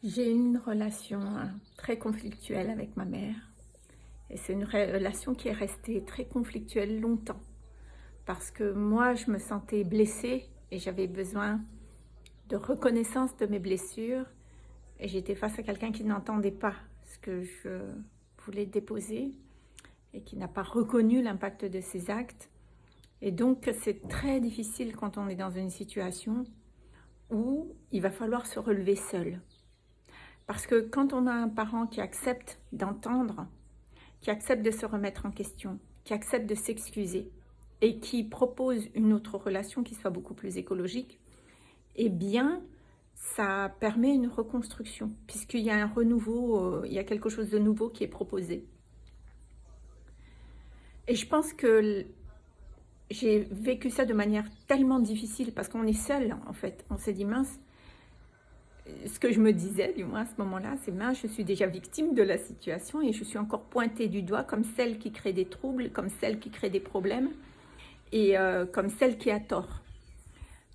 J'ai une relation très conflictuelle avec ma mère. Et c'est une relation qui est restée très conflictuelle longtemps. Parce que moi, je me sentais blessée et j'avais besoin de reconnaissance de mes blessures. Et j'étais face à quelqu'un qui n'entendait pas ce que je voulais déposer et qui n'a pas reconnu l'impact de ses actes. Et donc, c'est très difficile quand on est dans une situation où il va falloir se relever seul. Parce que quand on a un parent qui accepte d'entendre, qui accepte de se remettre en question, qui accepte de s'excuser et qui propose une autre relation qui soit beaucoup plus écologique, eh bien, ça permet une reconstruction, puisqu'il y a un renouveau, il y a quelque chose de nouveau qui est proposé. Et je pense que j'ai vécu ça de manière tellement difficile, parce qu'on est seul, en fait. On s'est dit, mince, ce que je me disais, du moins à ce moment-là, c'est mince, je suis déjà victime de la situation et je suis encore pointée du doigt comme celle qui crée des troubles, comme celle qui crée des problèmes et comme celle qui a tort.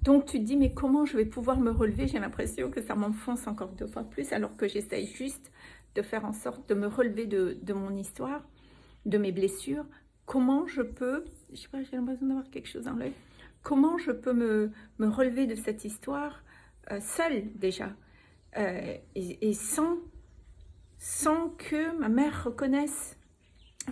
Donc tu te dis, mais comment je vais pouvoir me relever? J'ai l'impression que ça m'enfonce encore 2 fois plus, alors que j'essaye juste de faire en sorte de me relever de mon histoire, de mes blessures. Comment je peux, je sais pas, j'ai l'impression d'avoir quelque chose dans l'œil, comment je peux me relever de cette histoire seule déjà, et sans que ma mère reconnaisse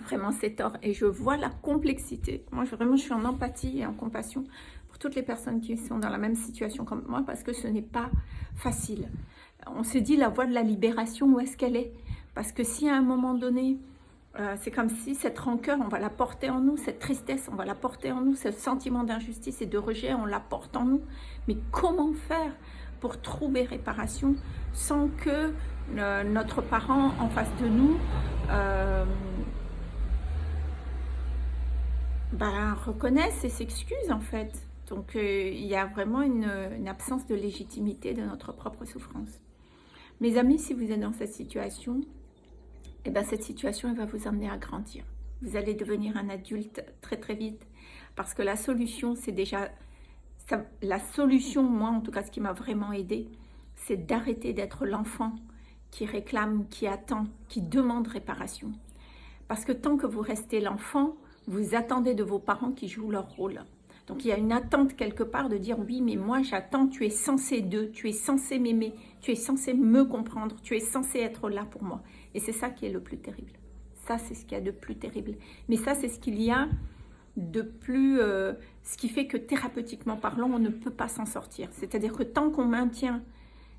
vraiment ses torts. Et je vois la complexité. Moi, vraiment, je suis en empathie et en compassion pour toutes les personnes qui sont dans la même situation comme moi, parce que ce n'est pas facile. On se dit, la voie de la libération, où est-ce qu'elle est? Parce que si à un moment donné, c'est comme si cette rancœur, on va la porter en nous, cette tristesse, on va la porter en nous, ce sentiment d'injustice et de rejet, on la porte en nous. Mais comment faire pour trouver réparation sans que notre parent en face de nous reconnaisse et s'excuse en fait. Donc il y a vraiment une absence de légitimité de notre propre souffrance. Mes amis, si vous êtes dans cette situation, eh ben, cette situation elle va vous amener à grandir. Vous allez devenir un adulte très très vite, parce que la solution, c'est déjà... la solution, moi en tout cas, ce qui m'a vraiment aidée, c'est d'arrêter d'être l'enfant qui réclame, qui attend, qui demande réparation. Parce que tant que vous restez l'enfant, vous attendez de vos parents qui jouent leur rôle. Donc il y a une attente quelque part de dire, oui, mais moi j'attends, tu es censé d'eux, tu es censé m'aimer, tu es censé me comprendre, tu es censé être là pour moi. Et c'est ça qui est le plus terrible. Ça, c'est ce qu'il y a de plus terrible. Mais ça, c'est ce qu'il y a de plus... ce qui fait que thérapeutiquement parlant, on ne peut pas s'en sortir. C'est-à-dire que tant qu'on maintient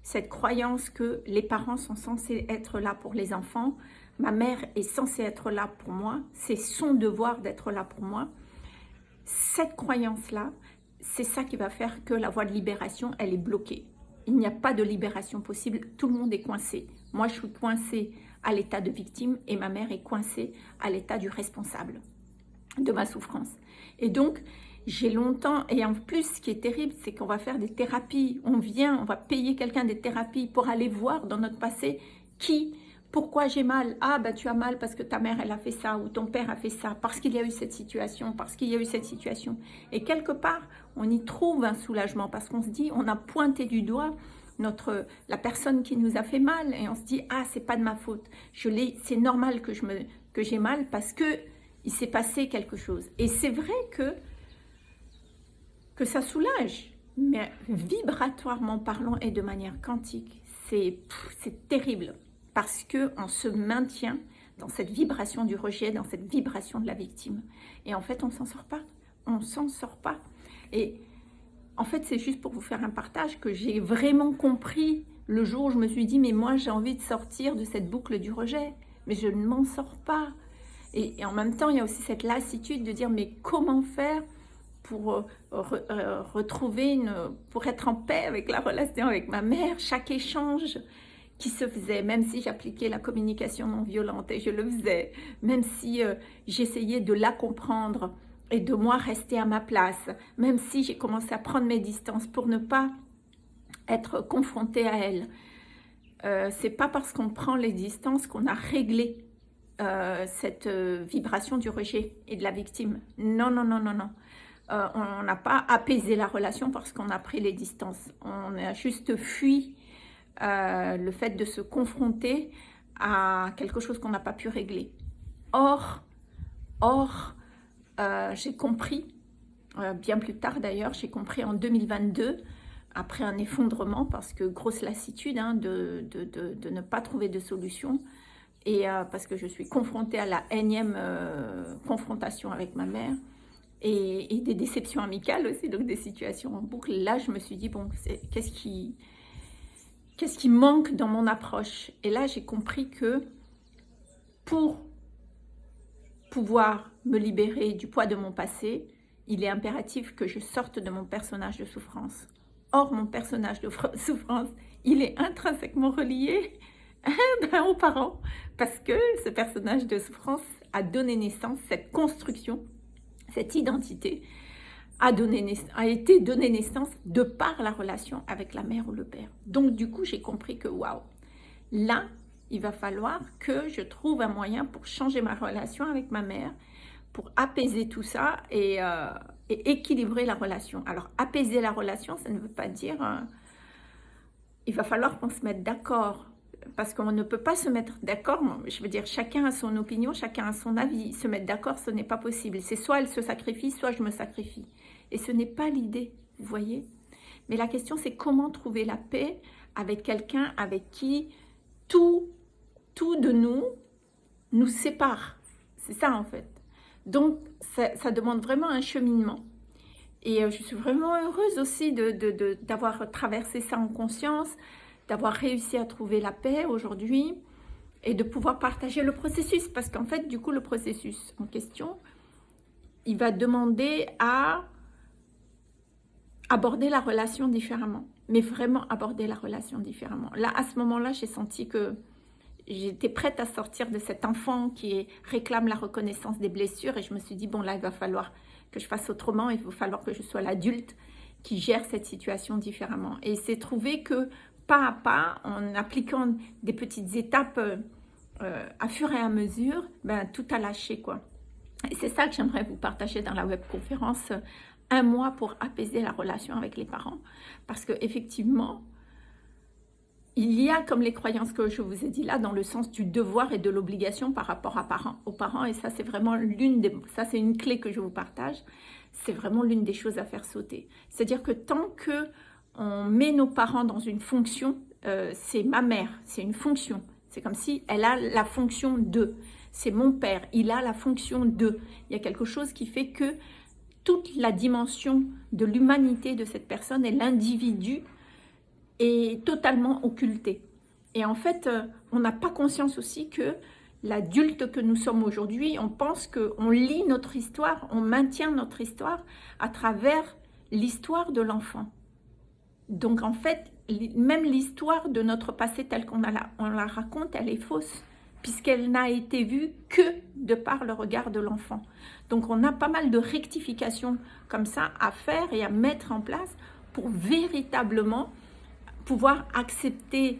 cette croyance que les parents sont censés être là pour les enfants, ma mère est censée être là pour moi, c'est son devoir d'être là pour moi, cette croyance-là, c'est ça qui va faire que la voie de libération, elle est bloquée. Il n'y a pas de libération possible, tout le monde est coincé. Moi, je suis coincée à l'état de victime et ma mère est coincée à l'état du responsable de ma souffrance. Et donc, j'ai longtemps, et en plus, ce qui est terrible, c'est qu'on va faire des thérapies. On va payer quelqu'un des thérapies pour aller voir dans notre passé pourquoi j'ai mal. Ah, ben tu as mal parce que ta mère, elle a fait ça, ou ton père a fait ça, parce qu'il y a eu cette situation, parce qu'il y a eu cette situation. Et quelque part, on y trouve un soulagement, parce qu'on se dit, on a pointé du doigt la personne qui nous a fait mal, et on se dit, ah, c'est pas de ma faute. C'est normal que j'ai mal, parce que il s'est passé quelque chose. Et c'est vrai que ça soulage, mais vibratoirement parlant et de manière quantique, c'est terrible, parce qu'on se maintient dans cette vibration du rejet, dans cette vibration de la victime. Et en fait, on ne s'en sort pas. On ne s'en sort pas. Et en fait, c'est juste pour vous faire un partage que j'ai vraiment compris le jour où je me suis dit, mais moi, j'ai envie de sortir de cette boucle du rejet, mais je ne m'en sors pas. Et en même temps, il y a aussi cette lassitude de dire, mais comment faire pour retrouver pour être en paix avec la relation avec ma mère, chaque échange qui se faisait, même si j'appliquais la communication non violente, et je le faisais, même si j'essayais de la comprendre et de moi rester à ma place, même si j'ai commencé à prendre mes distances pour ne pas être confrontée à elle. C'est pas parce qu'on prend les distances qu'on a réglé cette vibration du rejet et de la victime. Non, non, non, non, non. On n'a pas apaisé la relation parce qu'on a pris les distances. On a juste fui le fait de se confronter à quelque chose qu'on n'a pas pu régler. Or, j'ai compris, bien plus tard d'ailleurs, j'ai compris en 2022, après un effondrement, parce que grosse lassitude de ne pas trouver de solution, et parce que je suis confrontée à la énième confrontation avec ma mère, et des déceptions amicales aussi, donc des situations en boucle. Là, je me suis dit, bon, qu'est-ce qui manque dans mon approche? Et là, j'ai compris que pour pouvoir me libérer du poids de mon passé, il est impératif que je sorte de mon personnage de souffrance. Or, mon personnage de souffrance, il est intrinsèquement relié aux parents, parce que ce personnage de souffrance a donné naissance, cette construction, cette identité a été donnée naissance de par la relation avec la mère ou le père. Donc du coup, j'ai compris que waouh, là, il va falloir que je trouve un moyen pour changer ma relation avec ma mère, pour apaiser tout ça et équilibrer la relation. Alors, apaiser la relation, ça ne veut pas dire... il va falloir qu'on se mette d'accord, parce qu'on ne peut pas se mettre d'accord. Je veux dire, chacun a son opinion, chacun a son avis. Se mettre d'accord, ce n'est pas possible. C'est soit elle se sacrifie, soit je me sacrifie. Et ce n'est pas l'idée, vous voyez. Mais la question, c'est comment trouver la paix avec quelqu'un avec qui tout de nous sépare. C'est ça, en fait. Donc, ça demande vraiment un cheminement. Et je suis vraiment heureuse aussi d'avoir traversé ça en conscience, d'avoir réussi à trouver la paix aujourd'hui et de pouvoir partager le processus. Parce qu'en fait, du coup, le processus en question, il va demander à aborder la relation différemment. Mais vraiment aborder la relation différemment. Là, à ce moment-là, j'ai senti que j'étais prête à sortir de cet enfant qui réclame la reconnaissance des blessures. Et je me suis dit, bon, là, il va falloir que je fasse autrement. Il va falloir que je sois l'adulte qui gère cette situation différemment. Et c'est trouvé que pas à pas, en appliquant des petites étapes à fur et à mesure, ben, tout a lâché, quoi. Et c'est ça que j'aimerais vous partager dans la webconférence, un mois pour apaiser la relation avec les parents. Parce qu'effectivement, il y a comme les croyances que je vous ai dit là, dans le sens du devoir et de l'obligation par rapport aux parents. Et ça, c'est vraiment ça, c'est une clé que je vous partage. C'est vraiment l'une des choses à faire sauter. C'est-à-dire que tant que on met nos parents dans une fonction, c'est ma mère, c'est une fonction. C'est comme si elle a la fonction de. C'est mon père, il a la fonction de. Il y a quelque chose qui fait que toute la dimension de l'humanité de cette personne et l'individu est totalement occulté. Et en fait, on n'a pas conscience aussi que l'adulte que nous sommes aujourd'hui, on pense qu'on lit notre histoire, on maintient notre histoire à travers l'histoire de l'enfant. Donc en fait, même l'histoire de notre passé telle qu'on la raconte, elle est fausse, puisqu'elle n'a été vue que de par le regard de l'enfant. Donc on a pas mal de rectifications comme ça à faire et à mettre en place pour véritablement pouvoir accepter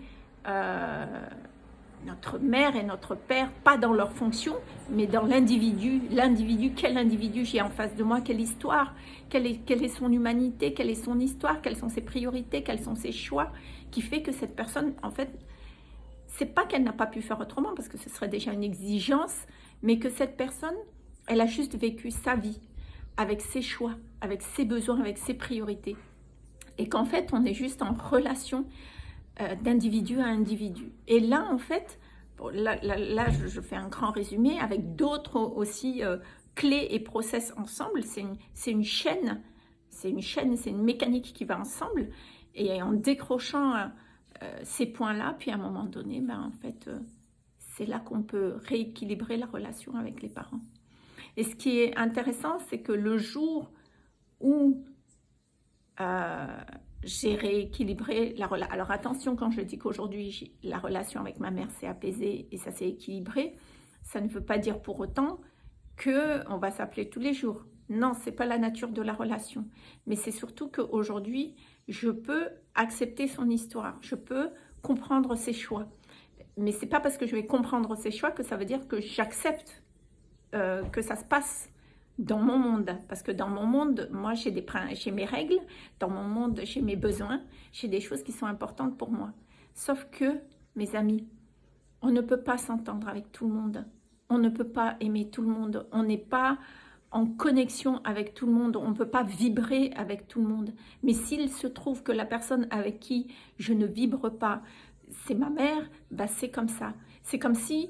notre mère et notre père, pas dans leur fonction, mais dans l'individu. L'individu, quel individu j'ai en face de moi, quelle histoire, quelle est son humanité, quelle est son histoire, quelles sont ses priorités, quels sont ses choix, qui fait que cette personne, en fait, c'est pas qu'elle n'a pas pu faire autrement, parce que ce serait déjà une exigence, mais que cette personne, elle a juste vécu sa vie, avec ses choix, avec ses besoins, avec ses priorités. Et qu'en fait, on est juste en relation d'individu à individu. Et là, en fait, bon, là je fais un grand résumé avec d'autres aussi clés et process ensemble. C'est une chaîne, c'est une mécanique qui va ensemble. Et en décrochant ces points-là, puis à un moment donné, ben, en fait, c'est là qu'on peut rééquilibrer la relation avec les parents. Et ce qui est intéressant, c'est que le jour où j'ai rééquilibré la relation. Alors attention, quand je dis qu'aujourd'hui la relation avec ma mère s'est apaisée et ça s'est équilibré, ça ne veut pas dire pour autant qu'on va s'appeler tous les jours. Non, c'est pas la nature de la relation. Mais c'est surtout qu'aujourd'hui, je peux accepter son histoire, je peux comprendre ses choix. Mais c'est pas parce que je vais comprendre ses choix que ça veut dire que j'accepte que ça se passe dans mon monde, parce que dans mon monde, moi j'ai mes règles, dans mon monde j'ai mes besoins, j'ai des choses qui sont importantes pour moi. Sauf que, mes amis, on ne peut pas s'entendre avec tout le monde. On ne peut pas aimer tout le monde. On n'est pas en connexion avec tout le monde. On ne peut pas vibrer avec tout le monde. Mais s'il se trouve que la personne avec qui je ne vibre pas, c'est ma mère, bah c'est comme ça. C'est comme si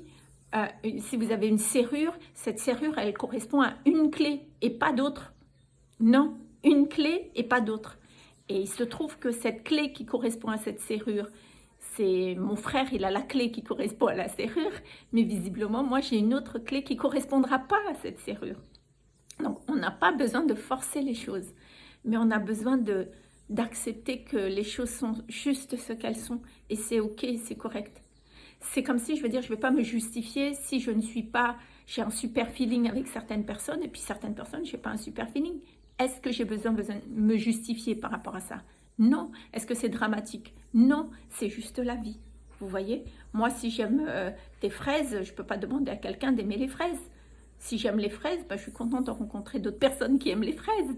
vous avez une serrure, cette serrure, elle correspond à une clé et pas d'autre. Non, une clé et pas d'autre. Et il se trouve que cette clé qui correspond à cette serrure, c'est mon frère, il a la clé qui correspond à la serrure, mais visiblement, moi, j'ai une autre clé qui ne correspondra pas à cette serrure. Donc, on n'a pas besoin de forcer les choses, mais on a besoin d'accepter que les choses sont juste ce qu'elles sont, et c'est ok, c'est correct. C'est comme si, je veux dire, je ne vais pas me justifier si je ne suis pas, j'ai un super feeling avec certaines personnes, et puis certaines personnes, je n'ai pas un super feeling. Est-ce que j'ai besoin de me justifier par rapport à ça? Non. Est-ce que c'est dramatique? Non, c'est juste la vie. Vous voyez? Moi, si j'aime des fraises, je ne peux pas demander à quelqu'un d'aimer les fraises. Si j'aime les fraises, bah, je suis contente de rencontrer d'autres personnes qui aiment les fraises.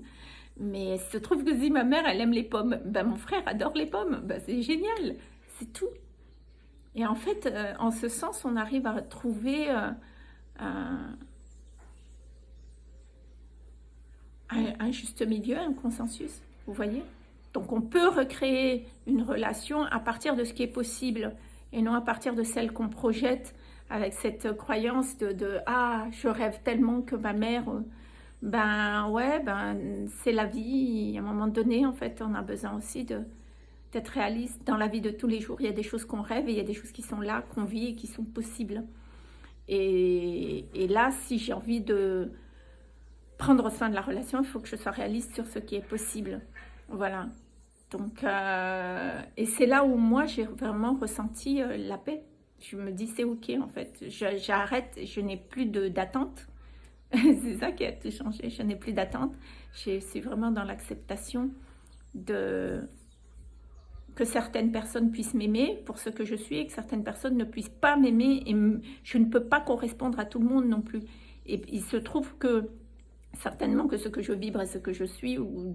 Mais il se trouve que si ma mère, elle aime les pommes, bah, mon frère adore les pommes. Bah, c'est génial. C'est tout. Et en fait, en ce sens, on arrive à trouver un juste milieu, un consensus, vous voyez? Donc on peut recréer une relation à partir de ce qui est possible et non à partir de celle qu'on projette avec cette croyance ah, je rêve tellement que ma mère, ben ouais, ben c'est la vie. À un moment donné, en fait, on a besoin aussi d'être réaliste. Dans la vie de tous les jours, il y a des choses qu'on rêve et il y a des choses qui sont là, qu'on vit et qui sont possibles. Et là, si j'ai envie de prendre soin de la relation, il faut que je sois réaliste sur ce qui est possible. Voilà. Donc, et c'est là où moi, j'ai vraiment ressenti la paix. Je me dis, c'est ok en fait. J'arrête, je n'ai plus d'attente. C'est ça qui a tout changé. Je n'ai plus d'attente. Je suis vraiment dans l'acceptation que certaines personnes puissent m'aimer pour ce que je suis et que certaines personnes ne puissent pas m'aimer. Et je ne peux pas correspondre à tout le monde non plus. Et il se trouve que certainement que ce que je vibre et ce que je suis, ou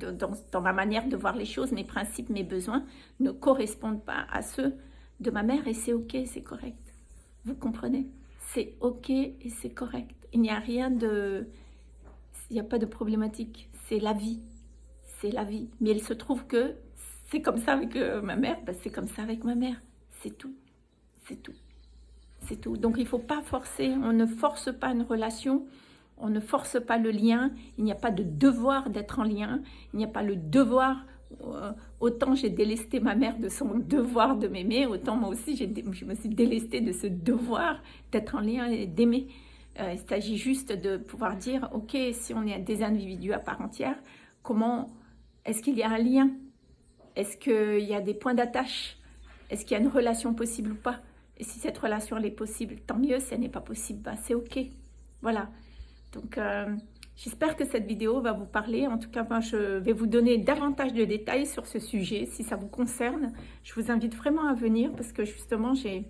dans ma manière de voir les choses, mes principes, mes besoins, ne correspondent pas à ceux de ma mère, et c'est ok, c'est correct. Vous comprenez? C'est ok et c'est correct. Il n'y a rien de... Il n'y a pas de problématique. C'est la vie. C'est la vie. Mais il se trouve que c'est comme ça avec ma mère, ben c'est comme ça avec ma mère. C'est tout. C'est tout. C'est tout. Donc il ne faut pas forcer. On ne force pas une relation. On ne force pas le lien, il n'y a pas de devoir d'être en lien, il n'y a pas le devoir, autant j'ai délesté ma mère de son devoir de m'aimer, autant moi aussi je me suis délestée de ce devoir d'être en lien et d'aimer. Il s'agit juste de pouvoir dire, ok, si on est des individus à part entière, comment, est-ce qu'il y a un lien? Est-ce qu'il y a des points d'attache? Est-ce qu'il y a une relation possible ou pas? Et si cette relation elle est possible, tant mieux, si elle n'est pas possible, ben, c'est ok. Voilà. Donc, j'espère que cette vidéo va vous parler. En tout cas, moi, je vais vous donner davantage de détails sur ce sujet. Si ça vous concerne, je vous invite vraiment à venir parce que justement, j'ai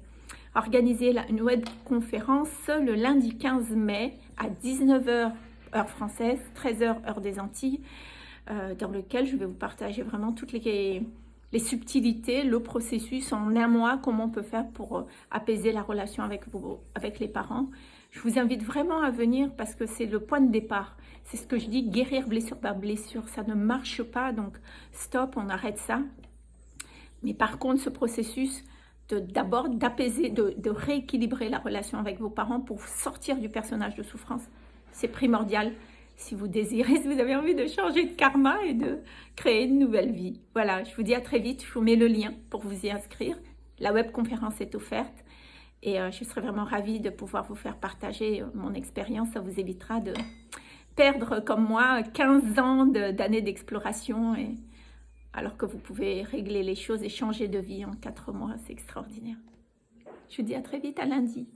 organisé une webconférence le lundi 15 mai à 19 h heure française, 13 h heure des Antilles, dans lequel je vais vous partager vraiment toutes les subtilités, le processus en un mois, comment on peut faire pour apaiser la relation avec les parents. Je vous invite vraiment à venir parce que c'est le point de départ. C'est ce que je dis, guérir blessure par blessure, ça ne marche pas, donc stop, on arrête ça. Mais par contre, ce processus d'abord d'apaiser, de rééquilibrer la relation avec vos parents pour sortir du personnage de souffrance, c'est primordial si vous désirez, si vous avez envie de changer de karma et de créer une nouvelle vie. Voilà, je vous dis à très vite, je vous mets le lien pour vous y inscrire. La webconférence est offerte. Et je serais vraiment ravie de pouvoir vous faire partager mon expérience. Ça vous évitera de perdre, comme moi, 15 ans d'années d'exploration. Alors que vous pouvez régler les choses et changer de vie en 4 mois. C'est extraordinaire. Je vous dis à très vite, à lundi.